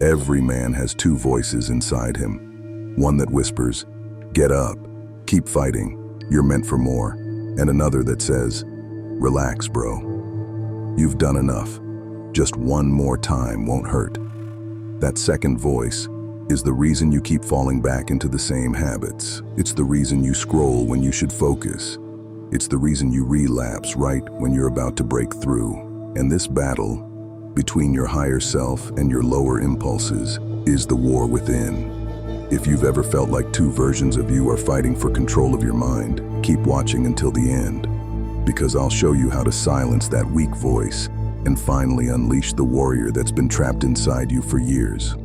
Every man has two voices inside him. One that whispers, "Get up, keep fighting, you're meant for more." And another that says, "Relax, bro. You've done enough. Just one more time won't hurt." That second voice is the reason you keep falling back into the same habits. It's the reason you scroll when you should focus. It's the reason you relapse right when you're about to break through. And this battle between your higher self and your lower impulses is the war within. If you've ever felt like two versions of you are fighting for control of your mind, keep watching until the end, because I'll show you how to silence that weak voice and finally unleash the warrior that's been trapped inside you for years.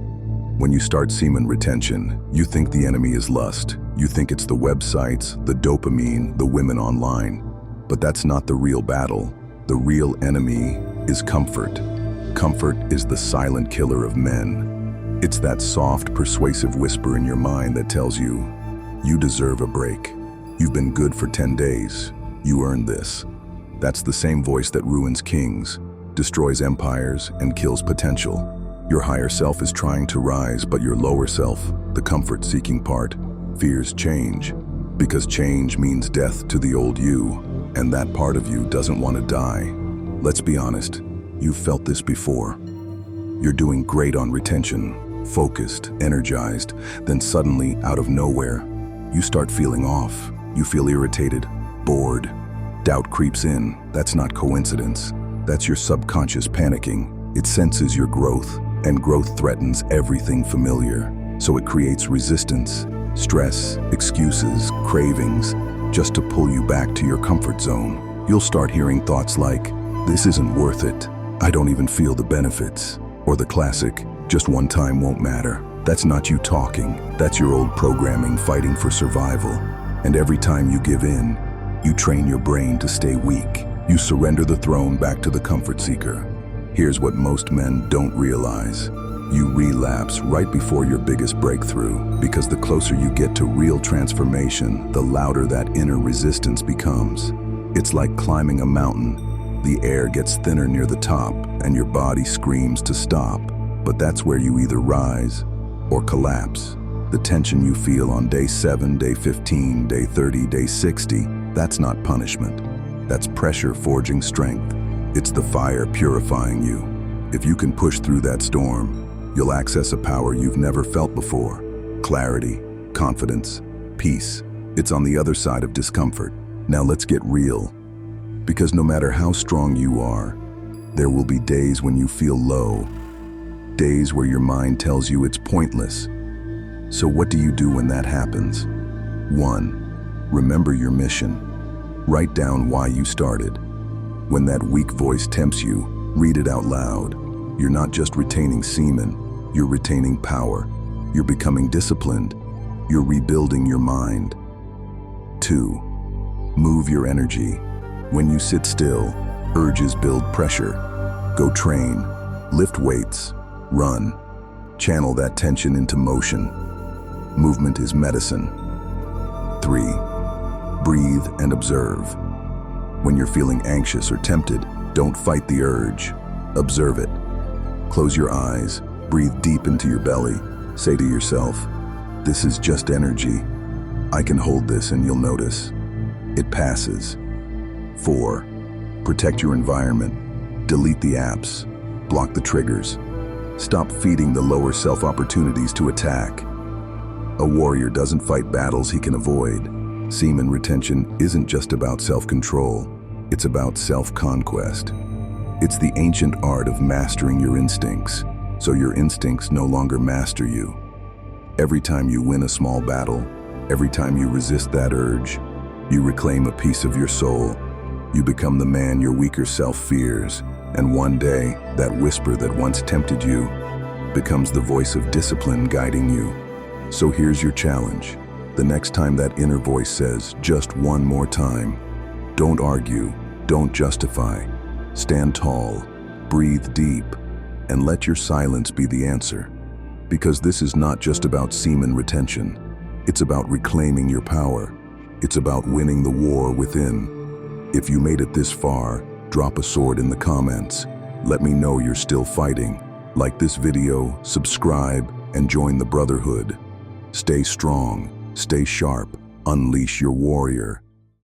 When you start semen retention, you think the enemy is lust. You think it's the websites, the dopamine, the women online. But that's not the real battle. The real enemy is comfort. Comfort is the silent killer of men. It's that soft, persuasive whisper in your mind that tells you, you deserve a break. You've been good for 10 days. You earned this. That's the same voice that ruins kings, destroys empires, and kills potential. Your higher self is trying to rise, but your lower self, the comfort-seeking part, fears change. Because change means death to the old you, and that part of you doesn't want to die. Let's be honest, you've felt this before. You're doing great on retention, focused, energized, then suddenly, out of nowhere, you start feeling off. You feel irritated, bored. Doubt creeps in. That's not coincidence. That's your subconscious panicking. It senses your growth, and growth threatens everything familiar. So it creates resistance, stress, excuses, cravings, just to pull you back to your comfort zone. You'll start hearing thoughts like, "This isn't worth it. I don't even feel the benefits." Or the classic, "Just one time won't matter." That's not you talking. That's your old programming fighting for survival. And every time you give in, you train your brain to stay weak. You surrender the throne back to the comfort seeker. Here's what most men don't realize. You relapse right before your biggest breakthrough, because the closer you get to real transformation, the louder that inner resistance becomes. It's like climbing a mountain. The air gets thinner near the top, and your body screams to stop. But that's where you either rise or collapse. The tension you feel on day 7, day 15, day 30, day 60, that's not punishment. That's pressure forging strength. It's the fire purifying you. If you can push through that storm, you'll access a power you've never felt before. Clarity, confidence, peace. It's on the other side of discomfort. Now let's get real. Because no matter how strong you are, there will be days when you feel low. Days where your mind tells you it's pointless. So what do you do when that happens? 1. Remember your mission. Write down why you started. When that weak voice tempts you, read it out loud. You're not just retaining semen, you're retaining power. You're becoming disciplined. You're rebuilding your mind. 2. Move your energy. When you sit still, urges build pressure. Go train, lift weights, run. Channel that tension into motion. Movement is medicine. 3. Breathe and observe. When you're feeling anxious or tempted, don't fight the urge. Observe it. Close your eyes, breathe deep into your belly. Say to yourself, "This is just energy. I can hold this," and you'll notice. It passes. 4. Protect your environment. Delete the apps. Block the triggers. Stop feeding the lower self opportunities to attack. A warrior doesn't fight battles he can avoid. Semen retention isn't just about self-control. It's about self-conquest. It's the ancient art of mastering your instincts, so your instincts no longer master you. Every time you win a small battle, every time you resist that urge, you reclaim a piece of your soul. You become the man your weaker self fears, and one day, that whisper that once tempted you becomes the voice of discipline guiding you. So here's your challenge. The next time that inner voice says, "Just one more time," don't argue, don't justify. Stand tall, breathe deep, and let your silence be the answer. Because this is not just about semen retention. It's about reclaiming your power. It's about winning the war within. If you made it this far, drop a sword in the comments. Let me know you're still fighting. Like this video, subscribe, and join the brotherhood. Stay strong, stay sharp, unleash your warrior.